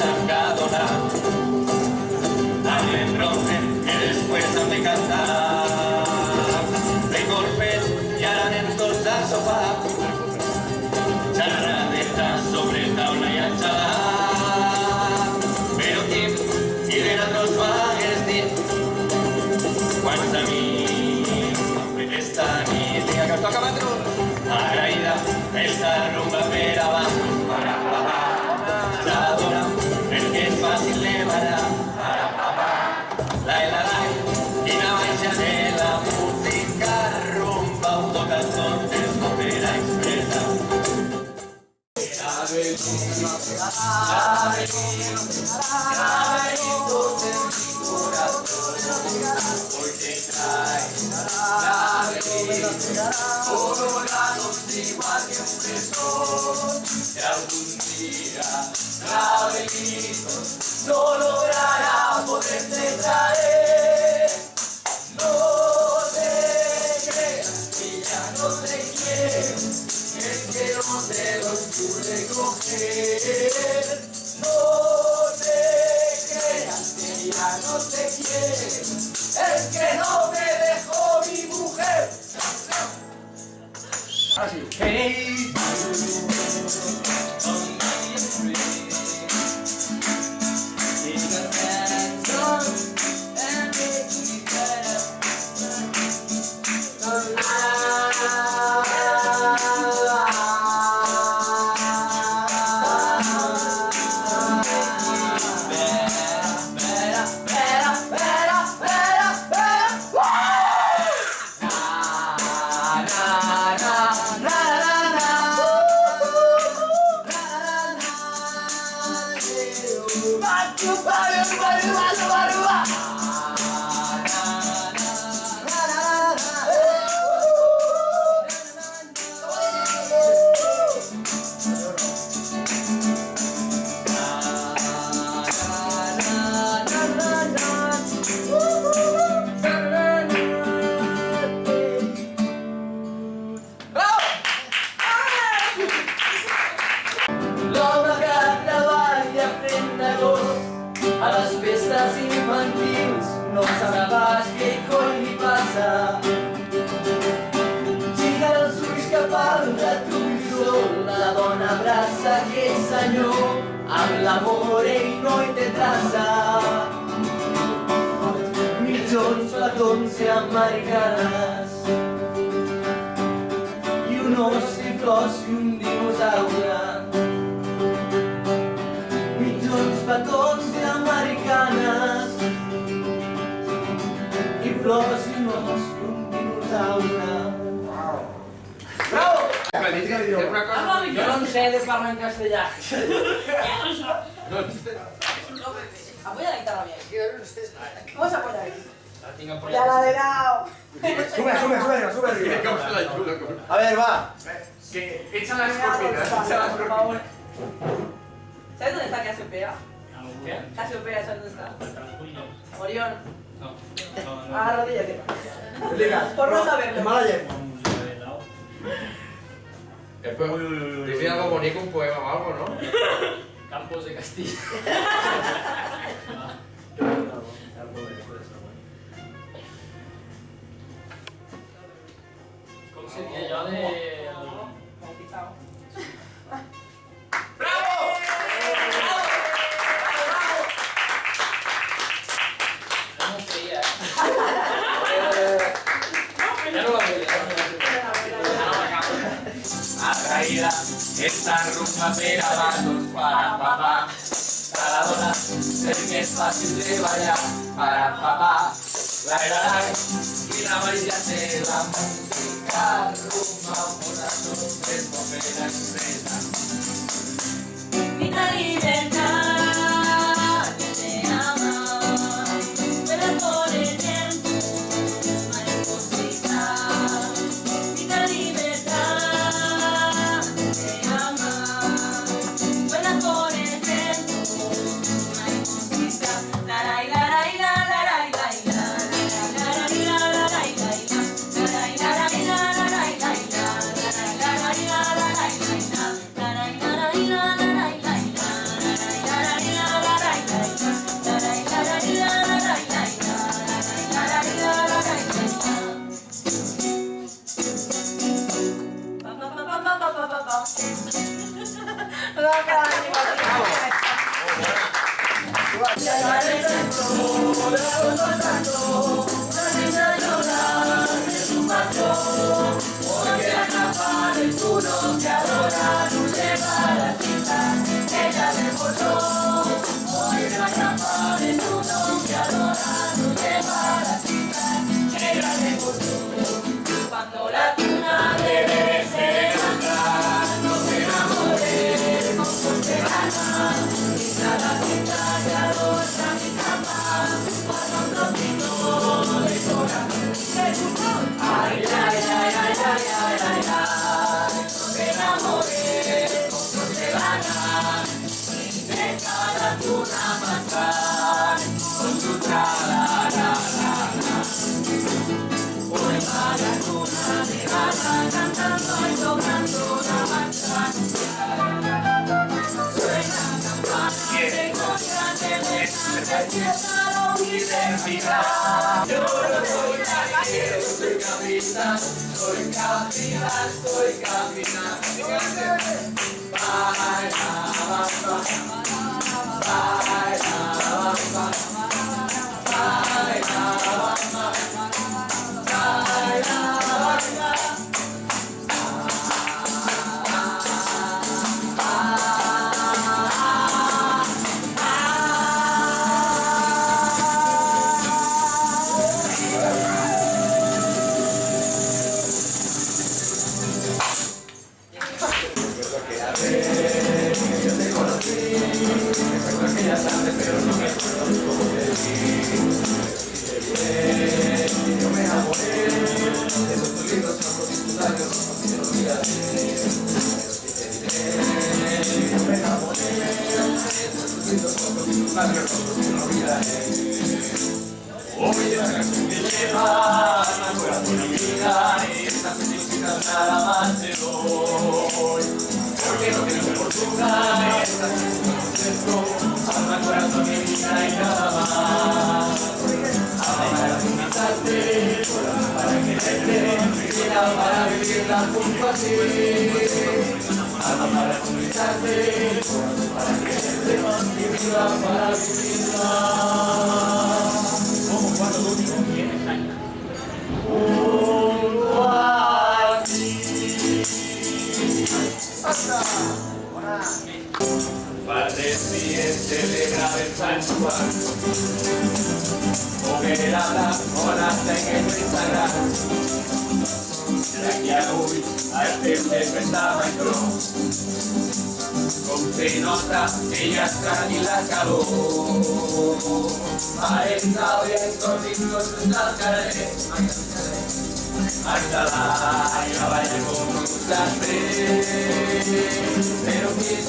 Mercadona, dale el ronce que después han de cantar. De golpe y harán entonces al sofá, charadeta sobre tabla y anchada. Pero Tim y de otros bagues dir, quants amics esta nit. Vinga, que toca patró. Agraïda, esta rumba per abajo, para papá. La dona, el que és fàcil de ballar, para papá. Y la baixa de la música rumba, un toca entonces opera expresa. Ha venido en mi corazón, hoy te trae la alegría, colorados igual que un beso. Y algún día Ravelito no logrará poderte traer. No te creas que ya no te quiere, es que no te los pude coger. No te creas que ya no te quiere, es que no me dejó mi mujer. Así. Hey. A les festes infantils no saps pas què coi li passa. Gira els ulls cap al retrovisor, la dona abraça aquell senyor, amb l'amor ell no hi té traça. Mitjons, petons i americanes, i un os i flors i un dinosaure. Mitjons, petons i americanes, i flors i un os i un dinosaure. Bravo! Yo no sé de parlar en castellà. Apoya la guitarra bien. Vamos a apoyar aquí. Ya la de lado. Sube. A ver, va. Echa las cortinas, echa las cortinas. ¿Sabes dónde está Casiopea? ¿Qué? Casiopea, ¿sabes dónde está? Orión. No. Arrodíllate. Ligas. Por no saberlo. Himalaya. Dice algo bonito, un poema o algo, ¿no? Campos de Castilla. ¿Cómo sería yo de...? Bautizado. No sería. Ya no la voy Atraída, esta rumba per abajo, para papá. Cada dona, el que es fácil de bailar, para papá. Y la amarilla de la música, rumba, un corazón, es opera expresa. Vida libertad que te ama, vuela por el viento, mariposita. Vida libertad que te ama, vuela por el viento, mariposita. La la la la la la la la la la la la. y de mirar. Yo no soy marinero, soy capitán, soy capitán, soy capitán. Baila, Oye, esa canción que lleva al corazón amiga, esta felicidad nada más te doy. Porque no tienes fortuna, esta felicidad alma, corazón amiga y nada más. Para invitarte, para quererte, vida para vivirla junto a ti. Alma para invitarte, para quererte, vida para vivirla. Cuando lo único que tienes ahí. Junto a ti. Padre, si celebra el santuario, hoguera con hasta en el Instagram. De aquí a hoy, a este enfrentaba entró. Con se nota que ya está y la calor. A esta bien conmigo la carrera. Hasta la vaya con gustarte. Pero mis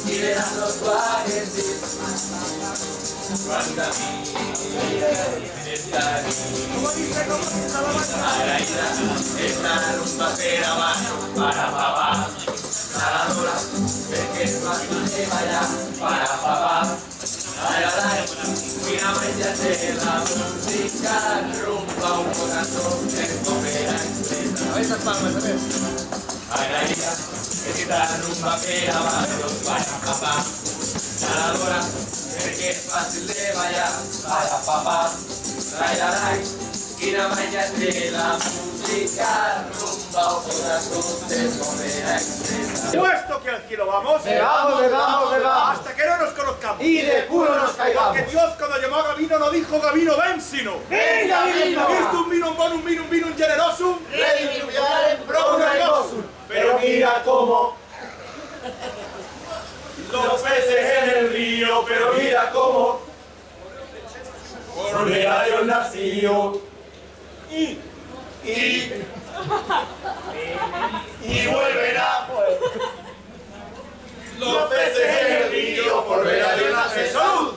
y le dan los suaves. Cuando a mí está esta rumba será mano para papá. Nadadora, que es fácil de bailar para papá. Mira, váyate la música, rumba un pocazo, es comer expresa. A ver esas palmas, a ver. Esta rumba pega barros para papá. Nadadora, que es fácil de bailar para papá. Mira, váyate la música, rumba un pocazo, es comer expresa. Puesto que al cielo vamos, Bebamos, bebamos, bebamos. hasta que no nos conozcamos. Y de culo nos caigamos. Porque Dios cuando llamó a Gabino no dijo Gabino ven, sino ¡Ven, Gabino! Visto un vino, un vino generosum. Rediminar en pro negosum. Pero mira cómo Los peces en el río, pero mira cómo volverá Dios nacido. Y volverá los peces en el río, volverá Dios nacido. ¡Salud!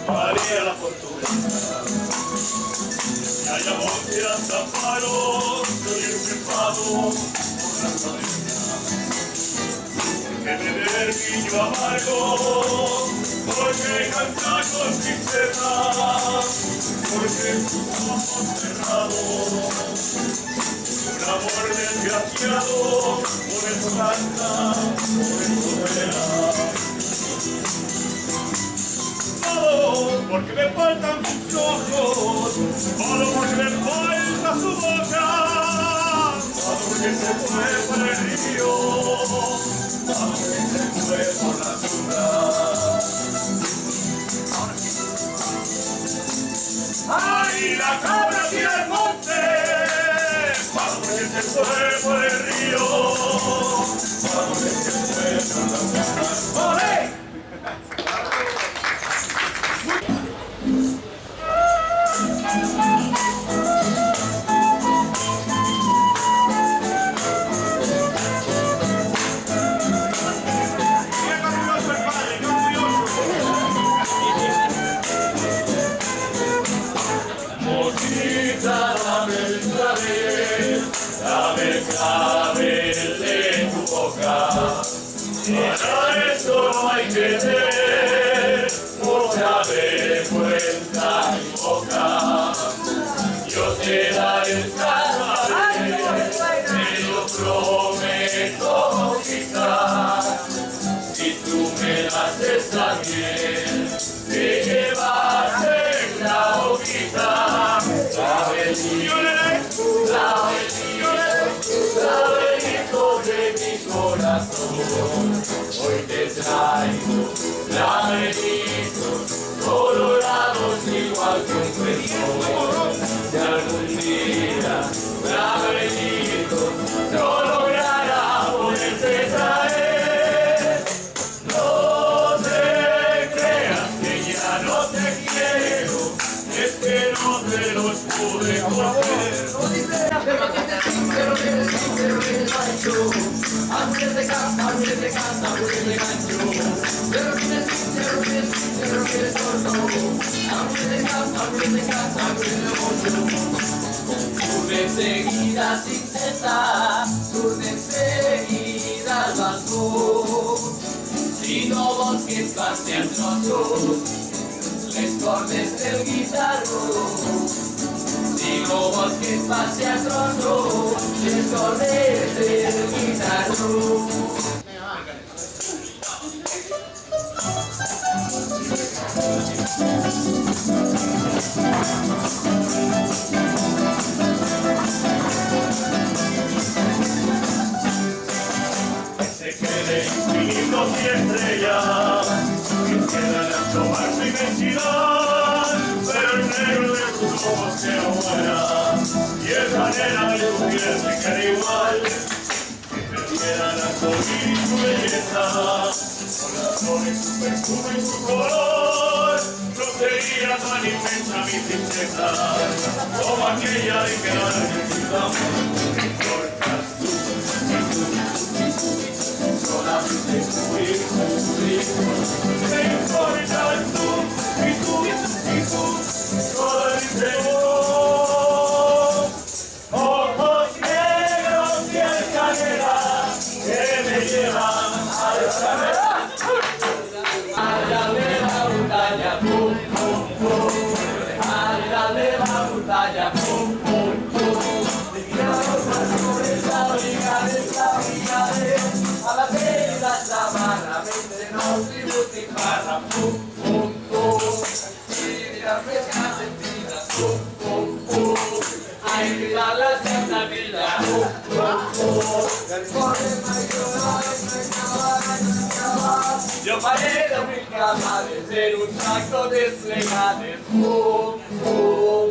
Valía la fortuna. Ya llamó que hasta paro, soy el culpado por la cadena. Que beber vino amargo, porque canta con tristeza, porque tus ojos cerrados, un amor desgraciado, por eso canta, por eso vuela. Todo porque me faltan sus ojos, todo porque me falta su boca, todo porque se fue por el río, todo porque se fue por la tundra. ¡Ay, la cabra tira al monte! Todo porque se fue por el río, todo porque se fue por la tundra. ¡Olé! Dame el clavel de tu boca, Para esto no hay que tener mucha vergüenza y boca. Yo te daré el cabaret, te lo prometo quizás. Si tú me das esa miel, te llevas en la boquita. Laberinto de mi corazón, hoy te traigo laberintos colorados igual que un pezón. Si algún día laberintos no logrará poderse traer, no te creas que ya no te quiero, es que no te los pude coger. Surden seguidas sin cesar, surden seguidas las dos. Si no bosques pasean trozos, les cortes del guitarro. Si no bosques pasean trozos, les cortes del guitarro. Se quede infinitos y estrellas que quieran asomar su inmensidad, pero el negro de tus ojos que no muera y esa nena de tu piel se quede igual, que perdieran a subir su belleza con las flores, su perfume y su color. No sería tan inmensa mi tristeza como aquella de quedarme sin tu amor. Me importas solamente tú y tú, me importas tú y tú, solamente tú. Ojos negros y el canela que me llevan al canela. Ándale la montaña, pum, pum, pum. Ándale la montaña, pum, pum, pum. A la vela sabana, vente nos y butifarra, pum, pum, pum. Y las frescas sentidas, pum, pum, pum. Ay, mira la santa vida, pum, pum, pum. El pobre mayor, yo paré de mi cama de ser un saco de fregades, pum, pum.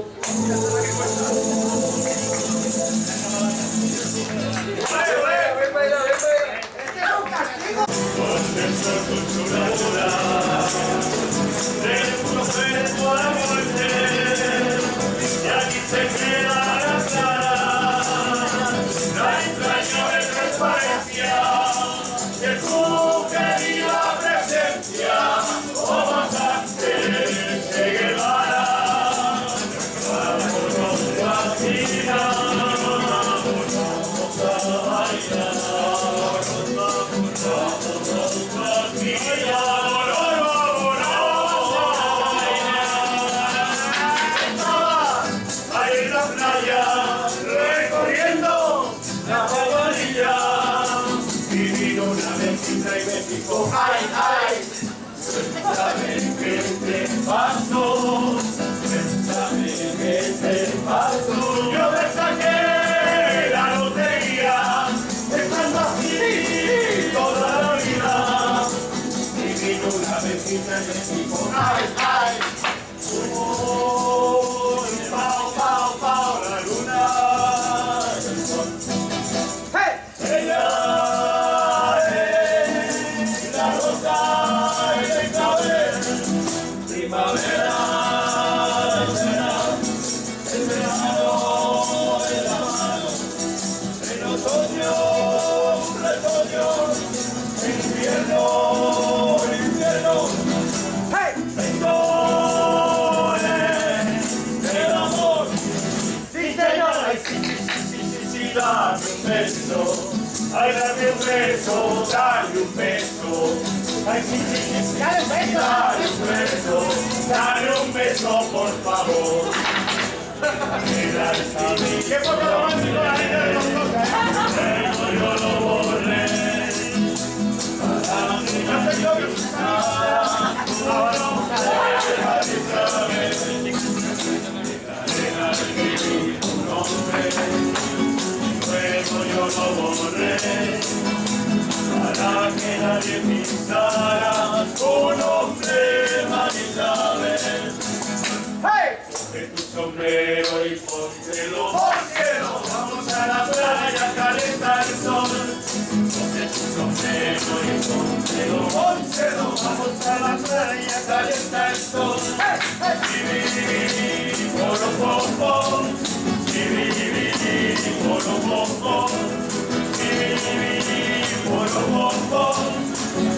Contemplo tu chulada del profeto a la muerte, y aquí se queda la clara, la entrañable transparencia de tu querida presencia, oh bastante Che Guevara. Vámonos a caminar, vamos a bailar. Ahí en la playa, recorriendo la jabalilla, y vino una mezquita y me picó, ay, ay. Cuéntame qué te pasó, cuéntame qué te pasó. Yo me saqué la lotería, estando así toda la vida, y vino una mezquita y me picó, ay, ay. Oh, pao, pao, pao, la luna y el sol. Ella es la rosa y el clavel, primavera, el verano en la mano, en otoño, un retoño, en invierno, vengo dale un beso. Ay, sí, sí, sí, dale un beso, dale un beso, por favor. ¿Qué poco romántico la gente de los cosas? Pero yo lo borré. No sé yo que ahora vamos a dejar Isabel. Dejar escribir un nombre. Luego yo lo borré. Para que nadie pisara tu nombre, Marisabel. Coge tu sombrero y póntelo, póntelo. Vamos a la playa a calentar el sol. Coge tu sombrero y póntelo, póntelo. Vamos a la playa a calentar el sol. Chibiribiri, poro pom pom. Chibiribiri, poro pom pom. Chibiribiri, poro pom pom.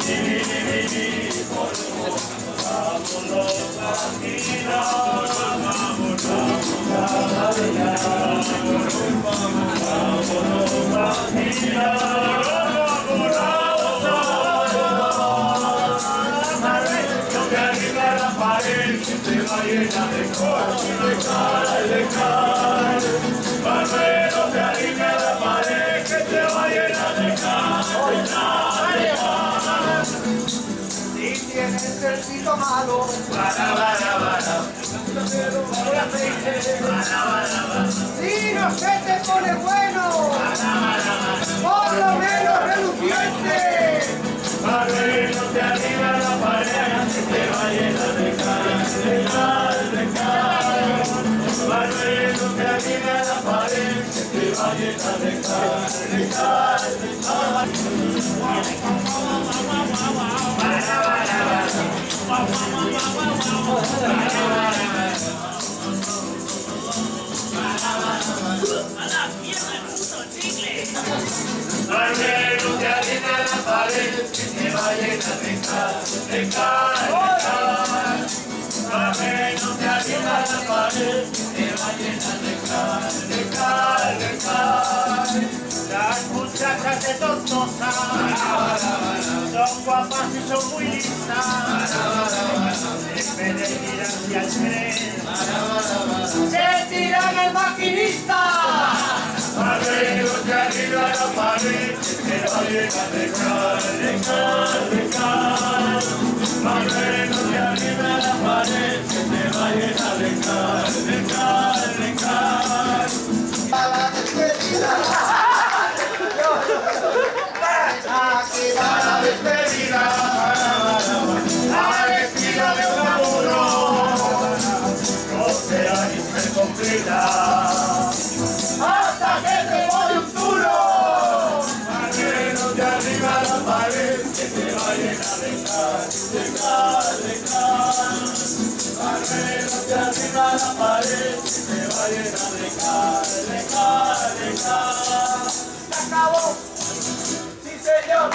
Chibiribiri, poro pom pom. Vámonos a girar, vámonos a bailar. Vámonos a girar, vámonos a bailar. No te arriba a la pared, que te va llena de cal, de cal. Manuel, no te arriba a la pared, que te va llena de cal, de cal. Si tienes el pito malo, si no se te pone bueno, por lo menos reluciente. Manuel, no te arriba a la pared, que te va llena de cal, de cal, de cal. Manuel, no te arriba a la pared, que te va llena de cal, de cal, de cal. Manuel, no te arriba a la pared, que te va llena de cal, de cal, de cal. Manuel, no te arriba a la pared, que te va llena de cal, de cal, de cal. Las muchachas de Tortosa son guapas y son muy listas. En vez de tirarse al tren, se tiran al maquinista. Arreglos de arriba a la pared, que te va llena de cal, de cal, de cal. Arreglos de arriba a la pared, que te va llena de cal, de cal, de cal. Para la despedida. Aquí va la despedida. Al estilo de un laburo, no será ni ser completa. Hasta que te voy un duro. Arreglos de arriba a la pared, que te va llena de cal, de cal, de cal. Arreglos de arriba a la pared, que te va llena de cal, de cal, de cal. Se acabó. Sí, señor.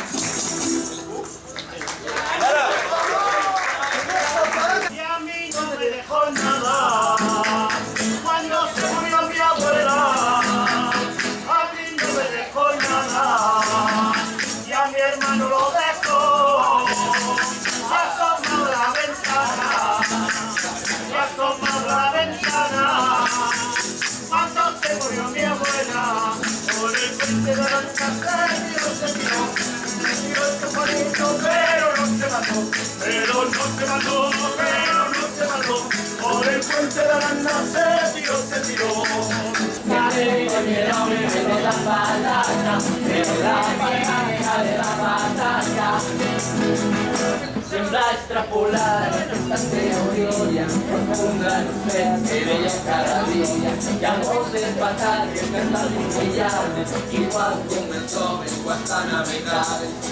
Y a mí no me dejó nada cuando se murió mi abuela. A mí no me dejó nada y a mi hermano lo dejó. Asomado la ventana, asomado la ventana. Cuando se murió mi abuela, por el puente de la casa se tiró. Se tiró este bonito, pero no se mató. Pero no se mató, pero no se mató. Por el puente de Aranda se tiró, se tiró. Sembra extrapolar esta teoria profunda en usted que veia cada día. Ya no se patar que cantar brillantes, igual comenzó en Guantanamera.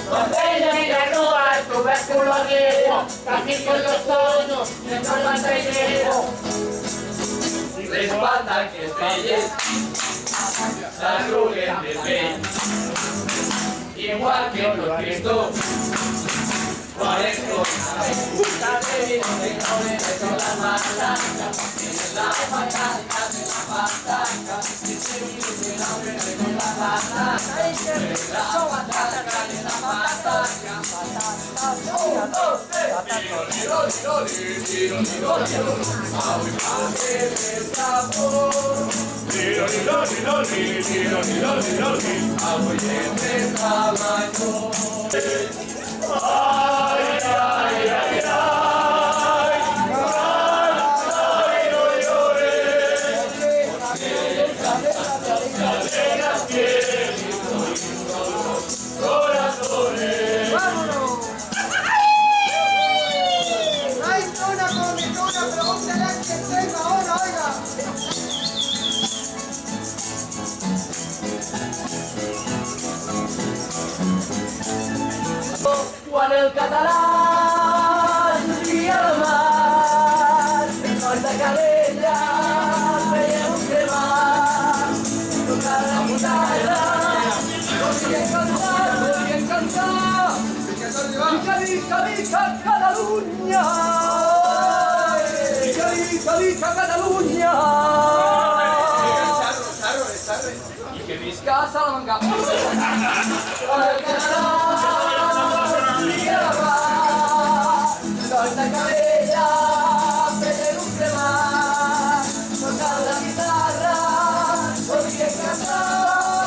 Botella y granola, el tubérculo griego, casi con los tonos, dentro del mantequero. Respalda que es belleza, la arruguen de pecho. Y igual que otro Cristo. ¿Cuáles cosas? Buscarle vino de noble, con la malaca. Tienes la pataca, de la pataca. Dice vino de noble, con la malaca. Tienes la pataca, de la pataca. Un, dos, tres. Tiro, tiro, tiro, tiro, tiro. Ay, madre del sabor. Tiro, tiro, tiro, tiro, tiro, tiro, tiro. Abuelete tamaño. Ay, ay, ay, ay. Ay, no llores. Cadenas tienen corazones. No hay tuna con mi tuna, pregúntale a quien tenga ahora, oiga. Quan el català s'envia al mar, nois de Calella veiem un cremar, tocant la guitarra, volien cantar, Visca, visca, visca Catalunya! Visca, visca, visca Catalunya! I que visca Salamanca! Quan el català Nois de Calella, veiem un cremar, tocant la guitarra, volien cantar.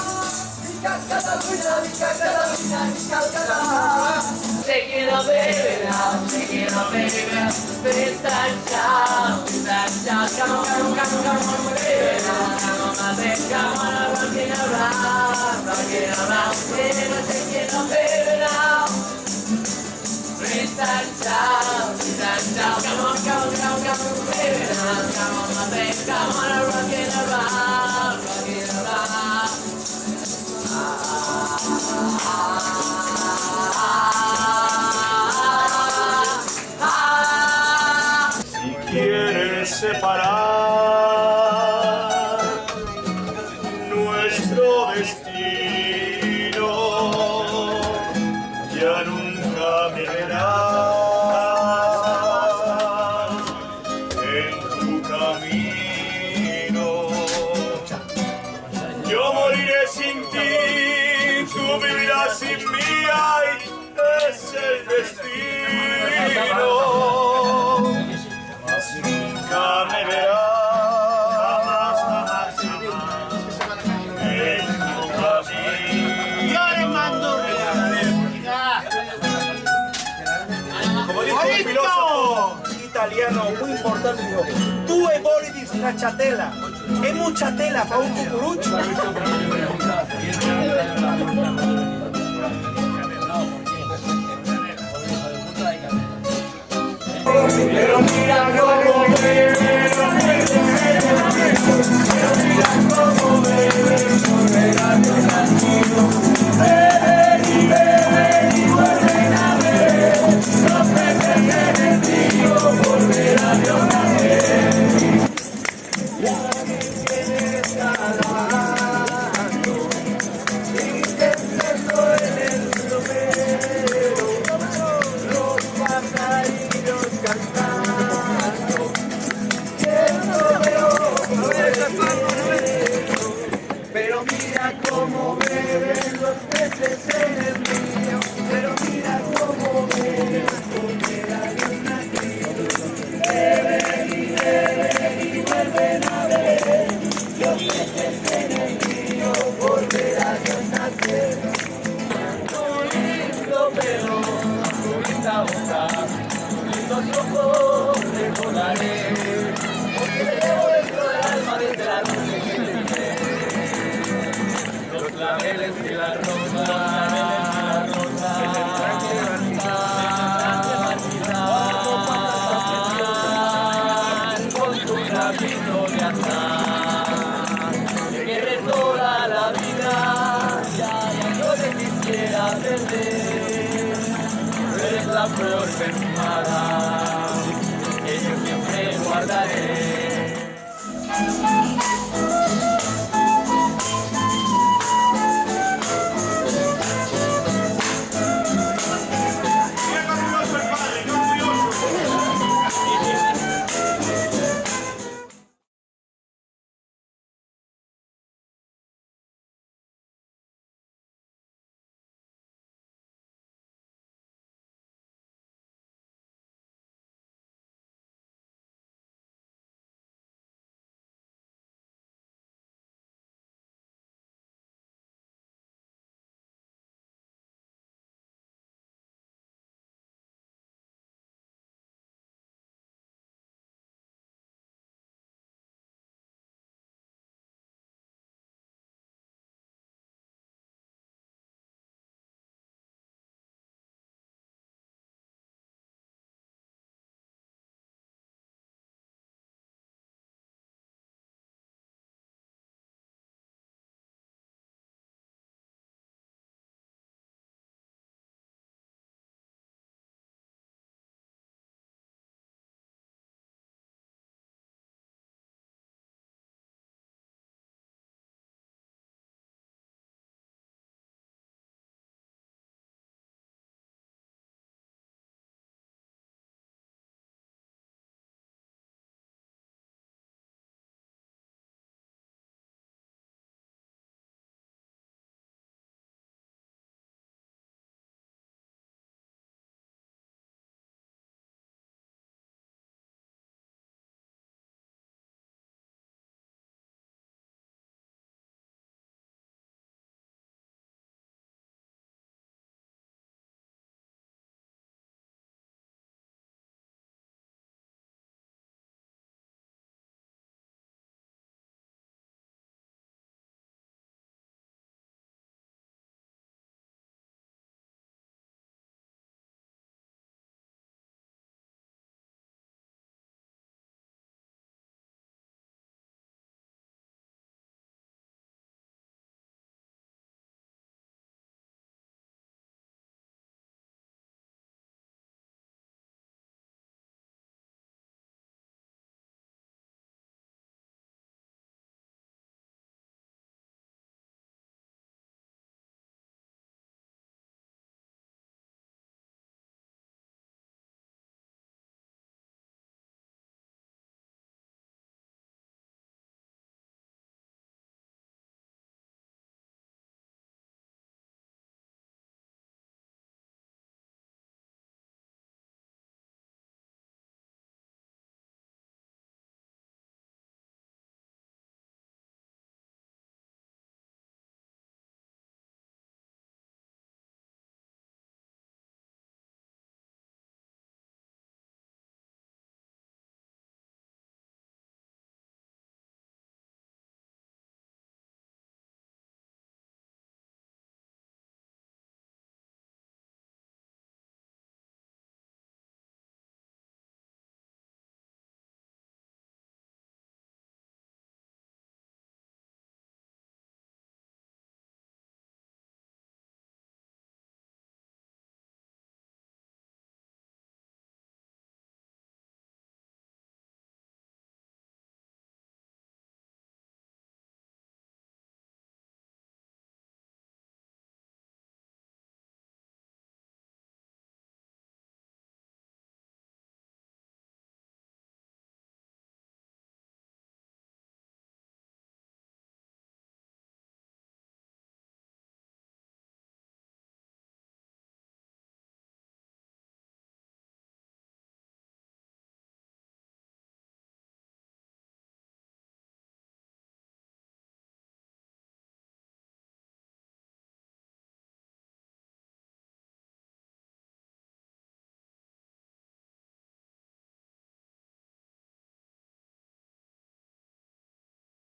Visca Catalunya, visca Catalunya, visca el català. Taking a baby now, Freestyle shout, come on, come on, come on, come on, baby now. Come on, my baby, come on, rockin' around, baby, taking a baby now. Freestyle shout, come on, come on, come on, come on, baby now. Come on, my baby, come on, rockin' around, Si quieren separar nuestro destino, ya nunca me verás en tu camino. Yo moriré sin ti, tú vivirás sin mí, ay, es el destino. Nunca me verás en tu camino. Como dijo un filósofo italiano muy importante, dijo: "Due voli di stracciatella, è mucha tela para un cucurucho". Pero mira cómo bebe, cómo bebe, soberano latino. Bebe y bebe y vuelven a beber, los peces en el río volverán a nacer. Ya que vienes ganando, intentando en el romero, los pajarillos cantando, pero mira cómo beben los peces en el río, pero mira cómo beben, volverán a nacer, beben y vuelven a beber, los peces en el río volverán a nacer. Un lindo pelo, una linda boca, lindos ojos recordaré, porque te llevo dentro del alma desde la noche que te miré. Los claveles de la rosa, con tu camino de atrás, que de toda la vida ya no te quisiera perder. Eres la flor perfumada